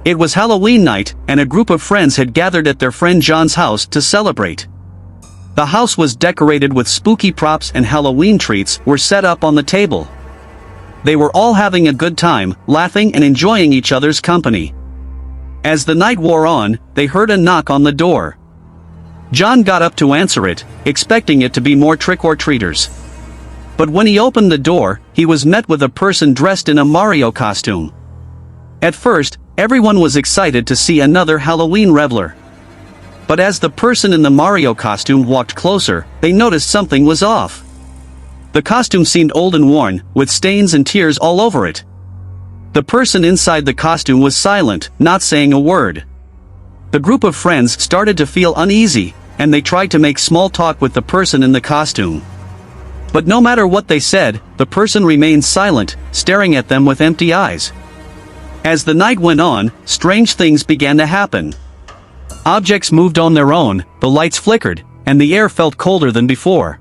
It was Halloween night, and a group of friends had gathered at their friend John's house to celebrate. The house was decorated with spooky props and Halloween treats were set up on the table. They were all having a good time, laughing and enjoying each other's company. As the night wore on, they heard a knock on the door. John got up to answer it, expecting it to be more trick-or-treaters. But when he opened the door, he was met with a person dressed in a Mario costume. At first, everyone was excited to see another Halloween reveler. But as the person in the Mario costume walked closer, they noticed something was off. The costume seemed old and worn, with stains and tears all over it. The person inside the costume was silent, not saying a word. The group of friends started to feel uneasy, and they tried to make small talk with the person in the costume. But no matter what they said, the person remained silent, staring at them with empty eyes. As the night went on, strange things began to happen. Objects moved on their own, the lights flickered, and the air felt colder than before.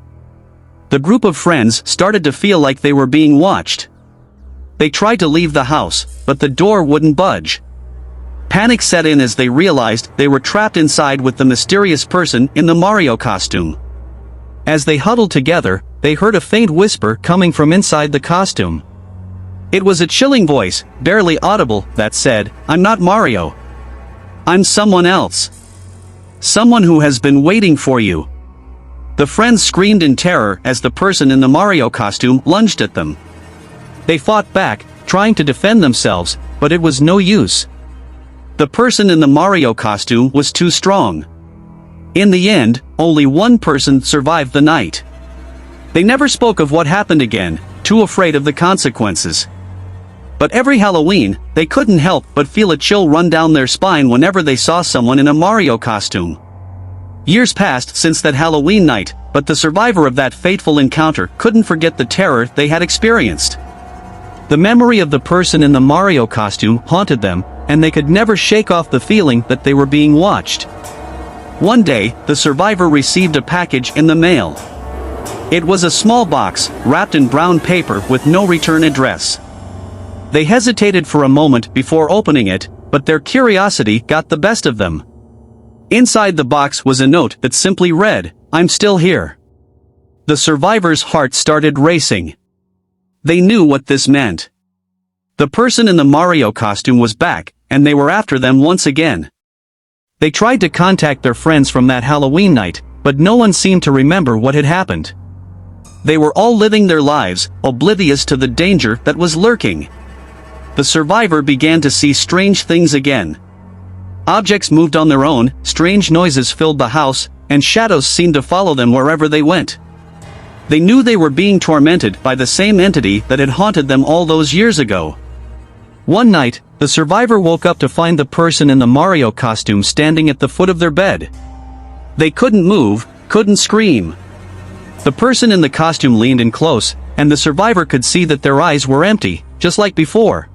The group of friends started to feel like they were being watched. They tried to leave the house, but the door wouldn't budge. Panic set in as they realized they were trapped inside with the mysterious person in the Mario costume. As they huddled together, they heard a faint whisper coming from inside the costume. It was a chilling voice, barely audible, that said, "I'm not Mario. I'm someone else. Someone who has been waiting for you." The friends screamed in terror as the person in the Mario costume lunged at them. They fought back, trying to defend themselves, but it was no use. The person in the Mario costume was too strong. In the end, only one person survived the night. They never spoke of what happened again, too afraid of the consequences. But every Halloween, they couldn't help but feel a chill run down their spine whenever they saw someone in a Mario costume. Years passed since that Halloween night, but the survivor of that fateful encounter couldn't forget the terror they had experienced. The memory of the person in the Mario costume haunted them, and they could never shake off the feeling that they were being watched. One day, the survivor received a package in the mail. It was a small box, wrapped in brown paper with no return address. They hesitated for a moment before opening it, but their curiosity got the best of them. Inside the box was a note that simply read, "I'm still here." The survivor's heart started racing. They knew what this meant. The person in the Mario costume was back, and they were after them once again. They tried to contact their friends from that Halloween night, but no one seemed to remember what had happened. They were all living their lives, oblivious to the danger that was lurking. The survivor began to see strange things again. Objects moved on their own, strange noises filled the house, and shadows seemed to follow them wherever they went. They knew they were being tormented by the same entity that had haunted them all those years ago. One night, the survivor woke up to find the person in the Mario costume standing at the foot of their bed. They couldn't move, couldn't scream. The person in the costume leaned in close, and the survivor could see that their eyes were empty, just like before.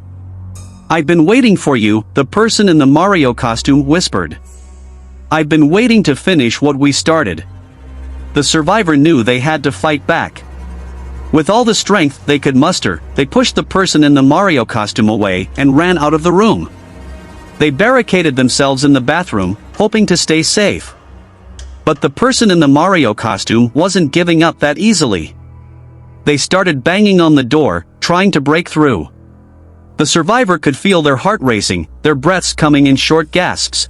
"I've been waiting for you," the person in the Mario costume whispered. "I've been waiting to finish what we started." The survivor knew they had to fight back. With all the strength they could muster, they pushed the person in the Mario costume away and ran out of the room. They barricaded themselves in the bathroom, hoping to stay safe. But the person in the Mario costume wasn't giving up that easily. They started banging on the door, trying to break through. The survivor could feel their heart racing, their breaths coming in short gasps.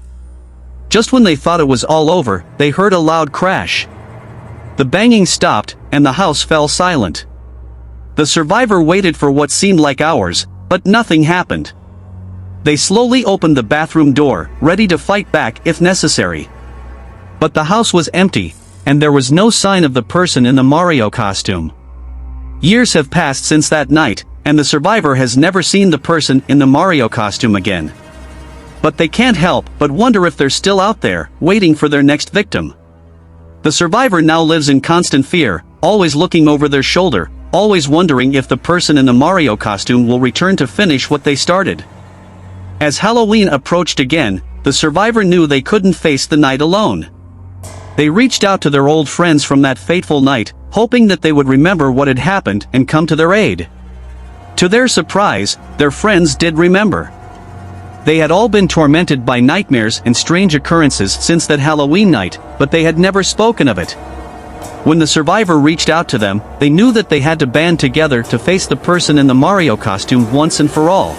Just when they thought it was all over, they heard a loud crash. The banging stopped, and the house fell silent. The survivor waited for what seemed like hours, but nothing happened. They slowly opened the bathroom door, ready to fight back if necessary. But the house was empty, and there was no sign of the person in the Mario costume. Years have passed since that night, and the survivor has never seen the person in the Mario costume again. But they can't help but wonder if they're still out there, waiting for their next victim. The survivor now lives in constant fear, always looking over their shoulder, always wondering if the person in the Mario costume will return to finish what they started. As Halloween approached again, the survivor knew they couldn't face the night alone. They reached out to their old friends from that fateful night, hoping that they would remember what had happened and come to their aid. To their surprise, their friends did remember. They had all been tormented by nightmares and strange occurrences since that Halloween night, but they had never spoken of it. When the survivor reached out to them, they knew that they had to band together to face the person in the Mario costume once and for all.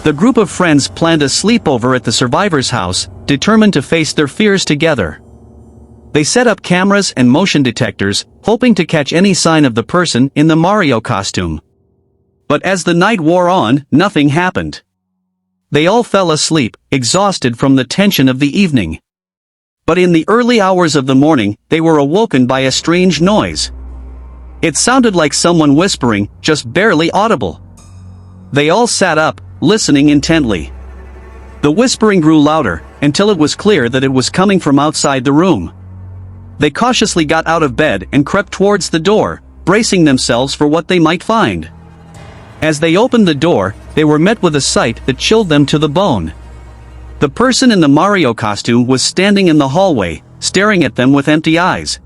The group of friends planned a sleepover at the survivor's house, determined to face their fears together. They set up cameras and motion detectors, hoping to catch any sign of the person in the Mario costume. But as the night wore on, nothing happened. They all fell asleep, exhausted from the tension of the evening. But in the early hours of the morning, they were awoken by a strange noise. It sounded like someone whispering, just barely audible. They all sat up, listening intently. The whispering grew louder, until it was clear that it was coming from outside the room. They cautiously got out of bed and crept towards the door, bracing themselves for what they might find. As they opened the door, they were met with a sight that chilled them to the bone. The person in the Mario costume was standing in the hallway, staring at them with empty eyes.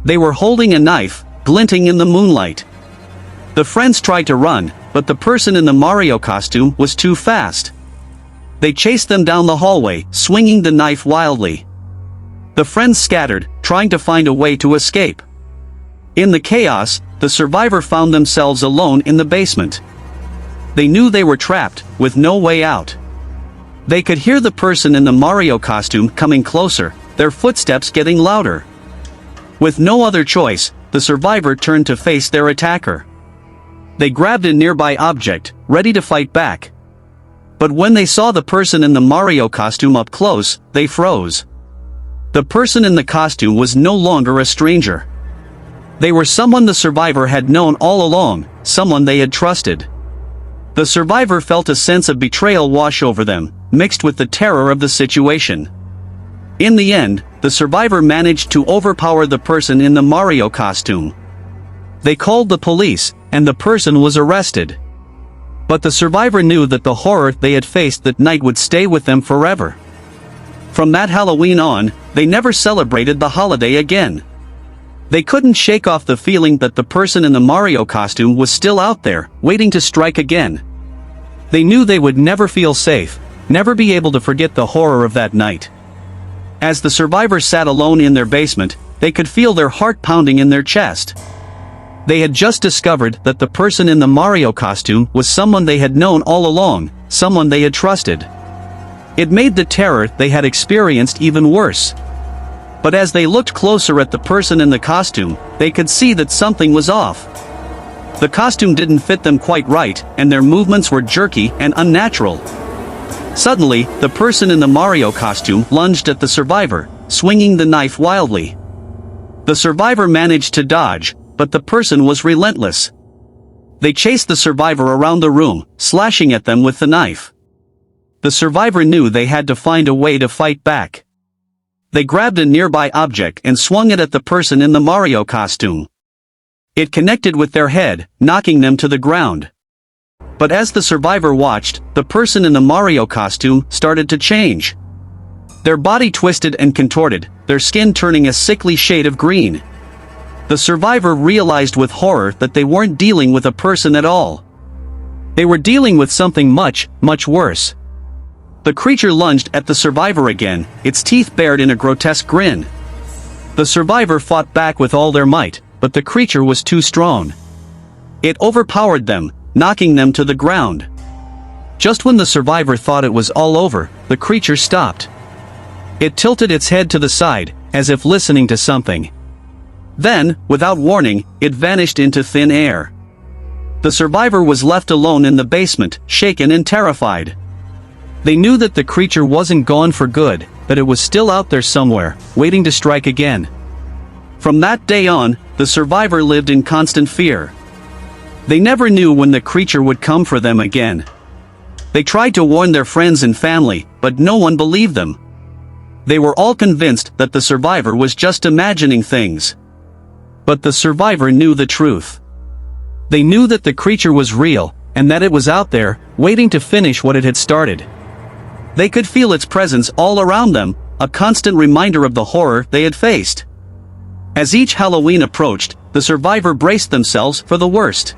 They were holding a knife, glinting in the moonlight. The friends tried to run, but the person in the Mario costume was too fast. They chased them down the hallway, swinging the knife wildly. The friends scattered, trying to find a way to escape. In the chaos, the survivor found themselves alone in the basement. They knew they were trapped, with no way out. They could hear the person in the Mario costume coming closer, their footsteps getting louder. With no other choice, the survivor turned to face their attacker. They grabbed a nearby object, ready to fight back. But when they saw the person in the Mario costume up close, they froze. The person in the costume was no longer a stranger. They were someone the survivor had known all along, someone they had trusted. The survivor felt a sense of betrayal wash over them, mixed with the terror of the situation. In the end, the survivor managed to overpower the person in the Mario costume. They called the police, and the person was arrested. But the survivor knew that the horror they had faced that night would stay with them forever. From that Halloween on, they never celebrated the holiday again. They couldn't shake off the feeling that the person in the Mario costume was still out there, waiting to strike again. They knew they would never feel safe, never be able to forget the horror of that night. As the survivors sat alone in their basement, they could feel their heart pounding in their chest. They had just discovered that the person in the Mario costume was someone they had known all along, someone they had trusted. It made the terror they had experienced even worse. But as they looked closer at the person in the costume, they could see that something was off. The costume didn't fit them quite right, and their movements were jerky and unnatural. Suddenly, the person in the Mario costume lunged at the survivor, swinging the knife wildly. The survivor managed to dodge, but the person was relentless. They chased the survivor around the room, slashing at them with the knife. The survivor knew they had to find a way to fight back. They grabbed a nearby object and swung it at the person in the Mario costume. It connected with their head, knocking them to the ground. But as the survivor watched, the person in the Mario costume started to change. Their body twisted and contorted, their skin turning a sickly shade of green. The survivor realized with horror that they weren't dealing with a person at all. They were dealing with something much, much worse. The creature lunged at the survivor again, its teeth bared in a grotesque grin. The survivor fought back with all their might, but the creature was too strong. It overpowered them, knocking them to the ground. Just when the survivor thought it was all over, the creature stopped. It tilted its head to the side, as if listening to something. Then, without warning, it vanished into thin air. The survivor was left alone in the basement, shaken and terrified. They knew that the creature wasn't gone for good, that it was still out there somewhere, waiting to strike again. From that day on, the survivor lived in constant fear. They never knew when the creature would come for them again. They tried to warn their friends and family, but no one believed them. They were all convinced that the survivor was just imagining things. But the survivor knew the truth. They knew that the creature was real, and that it was out there, waiting to finish what it had started. They could feel its presence all around them, a constant reminder of the horror they had faced. As each Halloween approached, the survivor braced themselves for the worst.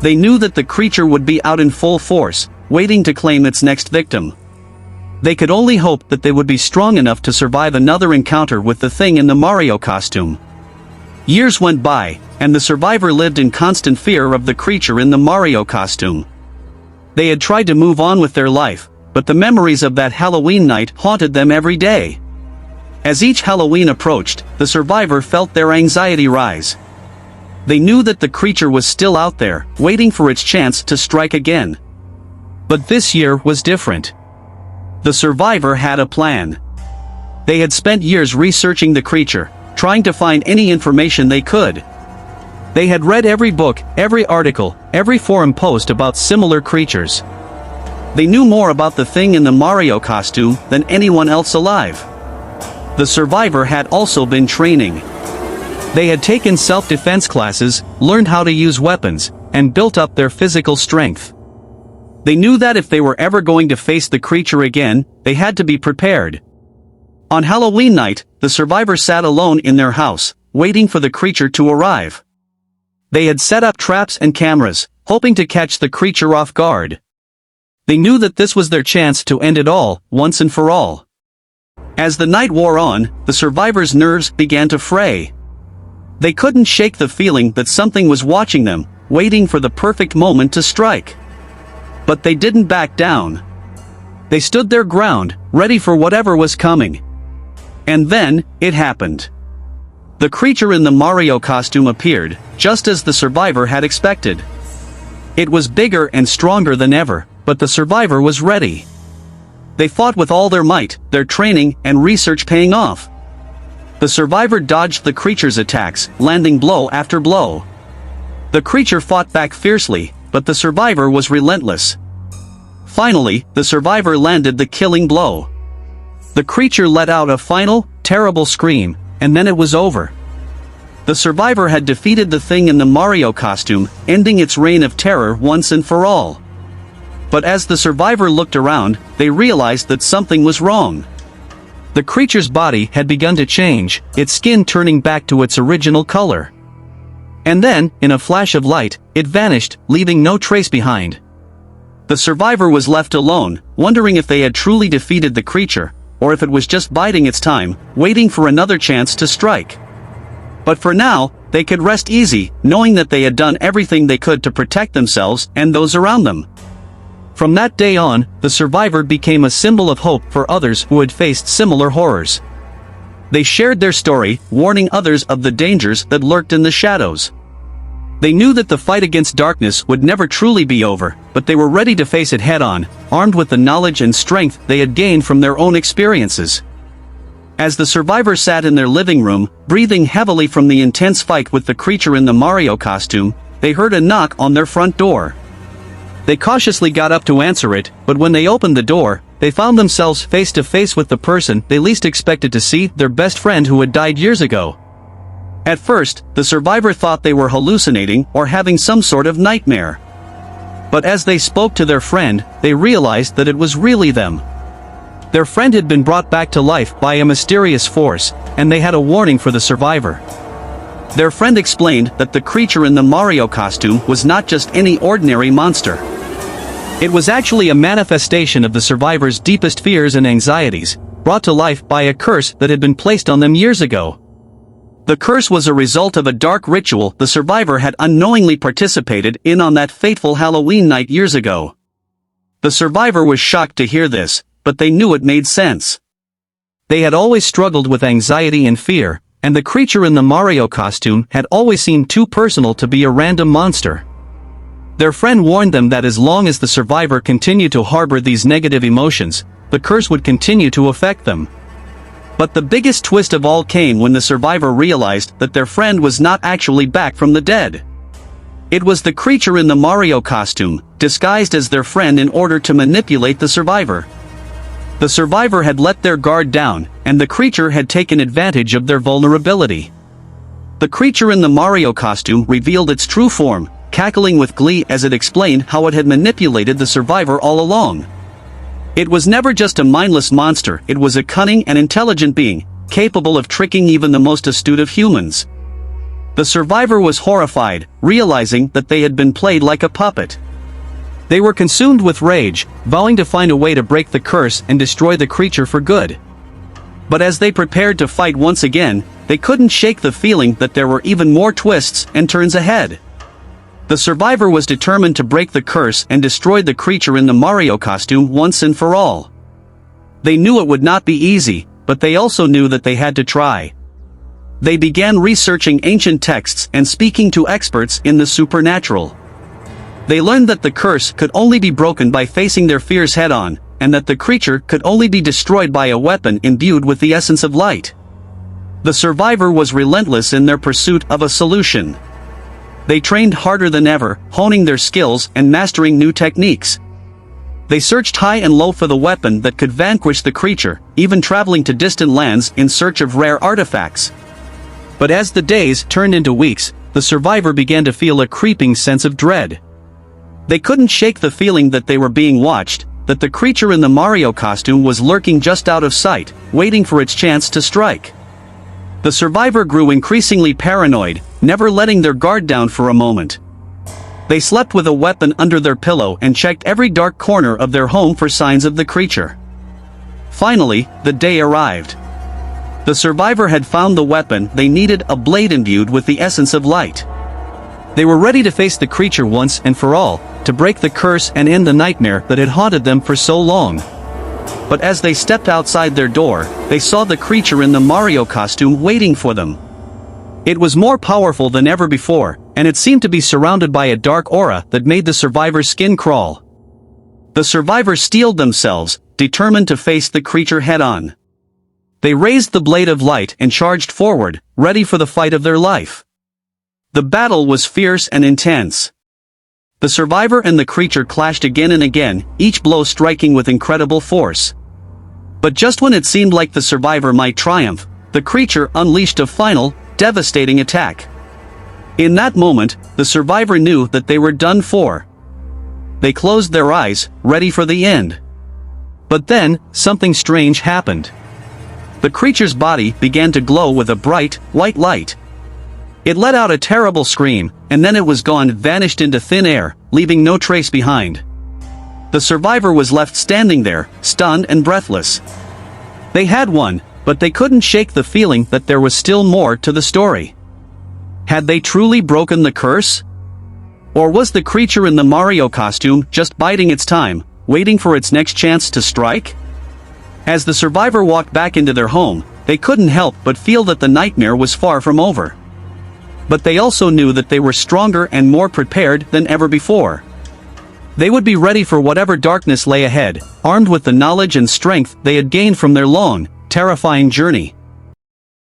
They knew that the creature would be out in full force, waiting to claim its next victim. They could only hope that they would be strong enough to survive another encounter with the thing in the Mario costume. Years went by, and the survivor lived in constant fear of the creature in the Mario costume. They had tried to move on with their life, but the memories of that Halloween night haunted them every day. As each Halloween approached, the survivor felt their anxiety rise. They knew that the creature was still out there, waiting for its chance to strike again. But this year was different. The survivor had a plan. They had spent years researching the creature, trying to find any information they could. They had read every book, every article, every forum post about similar creatures. They knew more about the thing in the Mario costume than anyone else alive. The survivor had also been training. They had taken self-defense classes, learned how to use weapons, and built up their physical strength. They knew that if they were ever going to face the creature again, they had to be prepared. On Halloween night, the survivor sat alone in their house, waiting for the creature to arrive. They had set up traps and cameras, hoping to catch the creature off guard. They knew that this was their chance to end it all, once and for all. As the night wore on, the survivors' nerves began to fray. They couldn't shake the feeling that something was watching them, waiting for the perfect moment to strike. But they didn't back down. They stood their ground, ready for whatever was coming. And then, it happened. The creature in the Mario costume appeared, just as the survivor had expected. It was bigger and stronger than ever, but the survivor was ready. They fought with all their might, their training and research paying off. The survivor dodged the creature's attacks, landing blow after blow. The creature fought back fiercely, but the survivor was relentless. Finally, the survivor landed the killing blow. The creature let out a final, terrible scream, and then it was over. The survivor had defeated the thing in the Mario costume, ending its reign of terror once and for all. But as the survivor looked around, they realized that something was wrong. The creature's body had begun to change, its skin turning back to its original color. And then, in a flash of light, it vanished, leaving no trace behind. The survivor was left alone, wondering if they had truly defeated the creature, or if it was just biding its time, waiting for another chance to strike. But for now, they could rest easy, knowing that they had done everything they could to protect themselves and those around them. From that day on, the survivor became a symbol of hope for others who had faced similar horrors. They shared their story, warning others of the dangers that lurked in the shadows. They knew that the fight against darkness would never truly be over, but they were ready to face it head-on, armed with the knowledge and strength they had gained from their own experiences. As the survivors sat in their living room, breathing heavily from the intense fight with the creature in the Mario costume, they heard a knock on their front door. They cautiously got up to answer it, but when they opened the door, they found themselves face to face with the person they least expected to see, their best friend who had died years ago. At first, the survivor thought they were hallucinating or having some sort of nightmare. But as they spoke to their friend, they realized that it was really them. Their friend had been brought back to life by a mysterious force, and they had a warning for the survivor. Their friend explained that the creature in the Mario costume was not just any ordinary monster. It was actually a manifestation of the survivor's deepest fears and anxieties, brought to life by a curse that had been placed on them years ago. The curse was a result of a dark ritual the survivor had unknowingly participated in on that fateful Halloween night years ago. The survivor was shocked to hear this, but they knew it made sense. They had always struggled with anxiety and fear, and the creature in the Mario costume had always seemed too personal to be a random monster. Their friend warned them that as long as the survivor continued to harbor these negative emotions, the curse would continue to affect them. But the biggest twist of all came when the survivor realized that their friend was not actually back from the dead. It was the creature in the Mario costume, disguised as their friend in order to manipulate the survivor. The survivor had let their guard down, and the creature had taken advantage of their vulnerability. The creature in the Mario costume revealed its true form, cackling with glee as it explained how it had manipulated the survivor all along. It was never just a mindless monster, it was a cunning and intelligent being, capable of tricking even the most astute of humans. The survivor was horrified, realizing that they had been played like a puppet. They were consumed with rage, vowing to find a way to break the curse and destroy the creature for good. But as they prepared to fight once again, they couldn't shake the feeling that there were even more twists and turns ahead. The survivor was determined to break the curse and destroy the creature in the Mario costume once and for all. They knew it would not be easy, but they also knew that they had to try. They began researching ancient texts and speaking to experts in the supernatural. They learned that the curse could only be broken by facing their fears head-on, and that the creature could only be destroyed by a weapon imbued with the essence of light. The survivor was relentless in their pursuit of a solution. They trained harder than ever, honing their skills and mastering new techniques. They searched high and low for the weapon that could vanquish the creature, even traveling to distant lands in search of rare artifacts. But as the days turned into weeks, the survivor began to feel a creeping sense of dread. They couldn't shake the feeling that they were being watched, that the creature in the Mario costume was lurking just out of sight, waiting for its chance to strike. The survivor grew increasingly paranoid, never letting their guard down for a moment. They slept with a weapon under their pillow and checked every dark corner of their home for signs of the creature. Finally, the day arrived. The survivor had found the weapon they needed, a blade imbued with the essence of light. They were ready to face the creature once and for all, to break the curse and end the nightmare that had haunted them for so long. But as they stepped outside their door, they saw the creature in the Mario costume waiting for them. It was more powerful than ever before, and it seemed to be surrounded by a dark aura that made the survivor's skin crawl. The survivors steeled themselves, determined to face the creature head-on. They raised the blade of light and charged forward, ready for the fight of their life. The battle was fierce and intense. The survivor and the creature clashed again and again, each blow striking with incredible force. But just when it seemed like the survivor might triumph, the creature unleashed a final, devastating attack. In that moment, the survivor knew that they were done for. They closed their eyes, ready for the end. But then, something strange happened. The creature's body began to glow with a bright, white light. It let out a terrible scream, and then it was gone, vanished into thin air, leaving no trace behind. The survivor was left standing there, stunned and breathless. They had won, but they couldn't shake the feeling that there was still more to the story. Had they truly broken the curse? Or was the creature in the Mario costume just biding its time, waiting for its next chance to strike? As the survivor walked back into their home, they couldn't help but feel that the nightmare was far from over. But they also knew that they were stronger and more prepared than ever before. They would be ready for whatever darkness lay ahead, armed with the knowledge and strength they had gained from their long, terrifying journey.